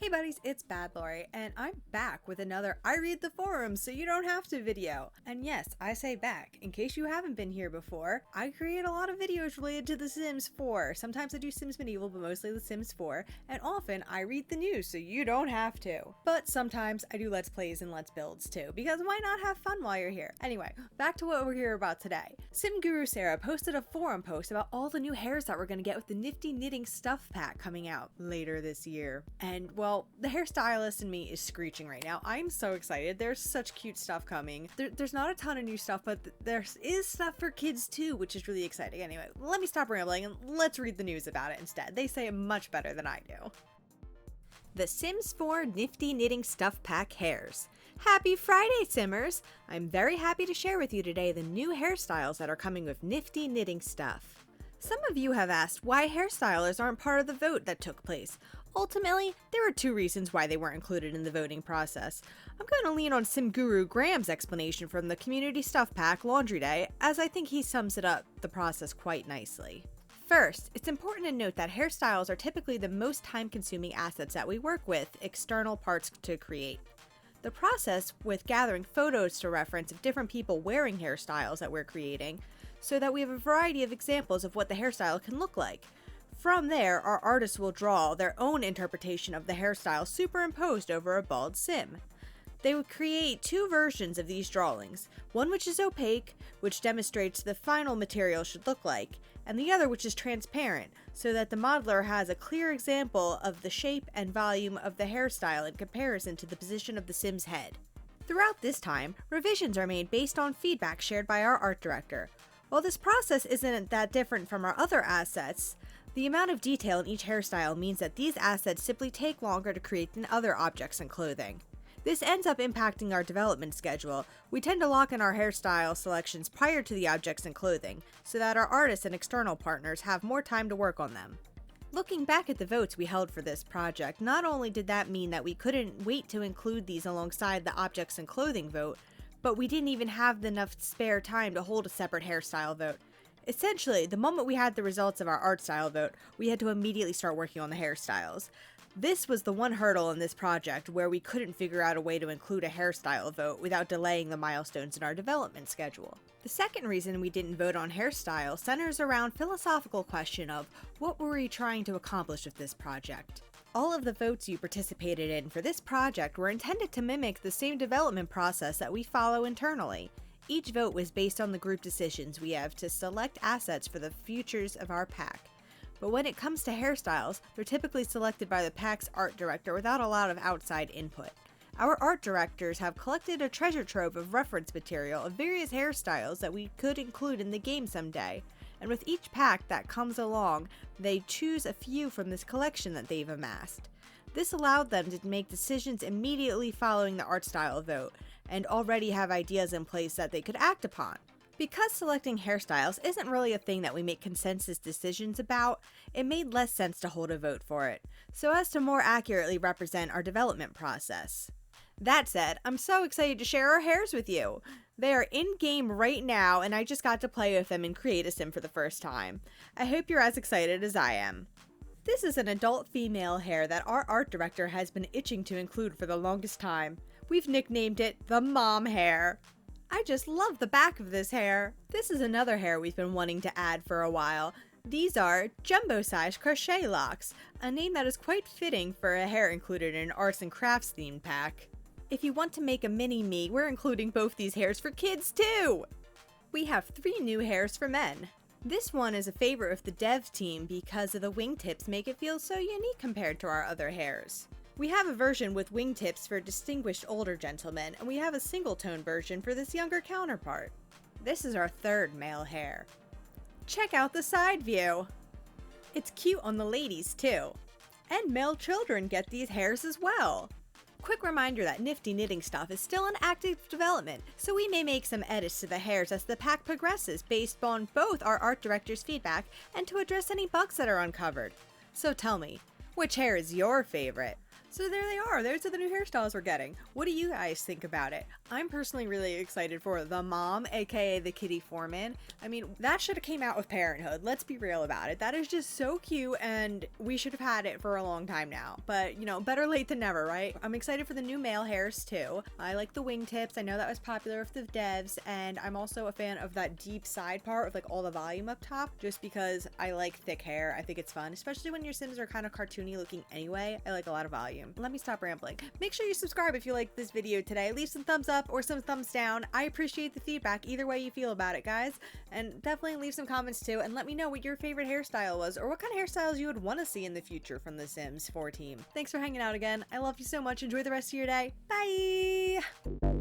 Hey buddies, it's Bad Lori, and I'm back with another I Read the Forums so you don't have to video. And yes, I say back, in case you haven't been here before, I create a lot of videos related to The Sims 4. Sometimes I do Sims Medieval, but mostly The Sims 4, and often I read the news so you don't have to. But sometimes I do Let's Plays and Let's Builds too, because why not have fun while you're here? Anyway, back to what we're here about today. Sim Guru Sarah posted a forum post about all the new hairs that we're going to get with the Nifty Knitting Stuff pack coming out later this year. And well, the hairstylist in me is screeching right now. I'm so excited. There's such cute stuff coming. There's not a ton of new stuff, but there is stuff for kids too, which is really exciting. Anyway, let me stop rambling and let's read the news about it instead. They say it much better than I do. The Sims 4 Nifty Knitting Stuff Pack Hairs. Happy Friday, Simmers! I'm very happy to share with you today the new hairstyles that are coming with Nifty Knitting Stuff. Some of you have asked why hairstylists aren't part of the vote that took place. Ultimately, there are two reasons why they weren't included in the voting process. I'm going to lean on Sim Guru Graham's explanation from the Community Stuff Pack Laundry Day, as I think he sums it up the process quite nicely. First, it's important to note that hairstyles are typically the most time-consuming assets that we work with external parts to create. The process with gathering photos to reference of different people wearing hairstyles that we're creating, so that we have a variety of examples of what the hairstyle can look like. From there, our artists will draw their own interpretation of the hairstyle superimposed over a bald sim. They would create two versions of these drawings, one which is opaque, which demonstrates the final material should look like, and the other which is transparent, so that the modeler has a clear example of the shape and volume of the hairstyle in comparison to the position of the sim's head. Throughout this time, revisions are made based on feedback shared by our art director. While this process isn't that different from our other assets, the amount of detail in each hairstyle means that these assets simply take longer to create than other objects and clothing. This ends up impacting our development schedule. We tend to lock in our hairstyle selections prior to the objects and clothing, so that our artists and external partners have more time to work on them. Looking back at the votes we held for this project, not only did that mean that we couldn't wait to include these alongside the objects and clothing vote, but we didn't even have enough spare time to hold a separate hairstyle vote. Essentially, the moment we had the results of our art style vote, we had to immediately start working on the hairstyles. This was the one hurdle in this project where we couldn't figure out a way to include a hairstyle vote without delaying the milestones in our development schedule. The second reason we didn't vote on hairstyle centers around philosophical question of what were we trying to accomplish with this project. All of the votes you participated in for this project were intended to mimic the same development process that we follow internally. Each vote was based on the group decisions we have to select assets for the futures of our pack. But when it comes to hairstyles, they're typically selected by the pack's art director without a lot of outside input. Our art directors have collected a treasure trove of reference material of various hairstyles that we could include in the game someday, and with each pack that comes along, they choose a few from this collection that they've amassed. This allowed them to make decisions immediately following the art style vote, and already have ideas in place that they could act upon. Because selecting hairstyles isn't really a thing that we make consensus decisions about, it made less sense to hold a vote for it, so as to more accurately represent our development process. That said, I'm so excited to share our hairs with you! They are in-game right now, and I just got to play with them and create a sim for the first time. I hope you're as excited as I am. This is an adult female hair that our art director has been itching to include for the longest time. We've nicknamed it the mom hair. I just love the back of this hair. This is another hair we've been wanting to add for a while. These are jumbo-sized crochet locks, a name that is quite fitting for a hair included in an arts and crafts themed pack. If you want to make a mini me, we're including both these hairs for kids too! We have 3 new hairs for men. This one is a favorite of the dev team because of the wingtips make it feel so unique compared to our other hairs. We have a version with wingtips for distinguished older gentlemen, and we have a single-tone version for this younger counterpart. This is our 3rd male hair. Check out the side view! It's cute on the ladies too. And male children get these hairs as well. Quick reminder that Nifty Knitting Stuff is still in active development, so we may make some edits to the hairs as the pack progresses based on both our art director's feedback and to address any bugs that are uncovered. So tell me, which hair is your favorite? So there they are. Those are the new hairstyles we're getting. What do you guys think about it? I'm personally really excited for the mom, aka the Kitty Foreman. I mean, that should have came out with Parenthood. Let's be real about it. That is just so cute, and we should have had it for a long time now. But, you know, better late than never, right? I'm excited for the new male hairs too. I like the wingtips. I know that was popular with the devs, and I'm also a fan of that deep side part with like all the volume up top, just because I like thick hair. I think it's fun, especially when your Sims are kind of cartoony looking anyway. I like a lot of volume. Let me stop rambling. Make sure you subscribe if you like this video today. Leave some thumbs up or some thumbs down. I appreciate the feedback either way you feel about it, guys. And definitely leave some comments too, and let me know what your favorite hairstyle was, or what kind of hairstyles you would want to see in the future from the Sims 4 team. Thanks for hanging out again. I love you so much. Enjoy the rest of your day. Bye!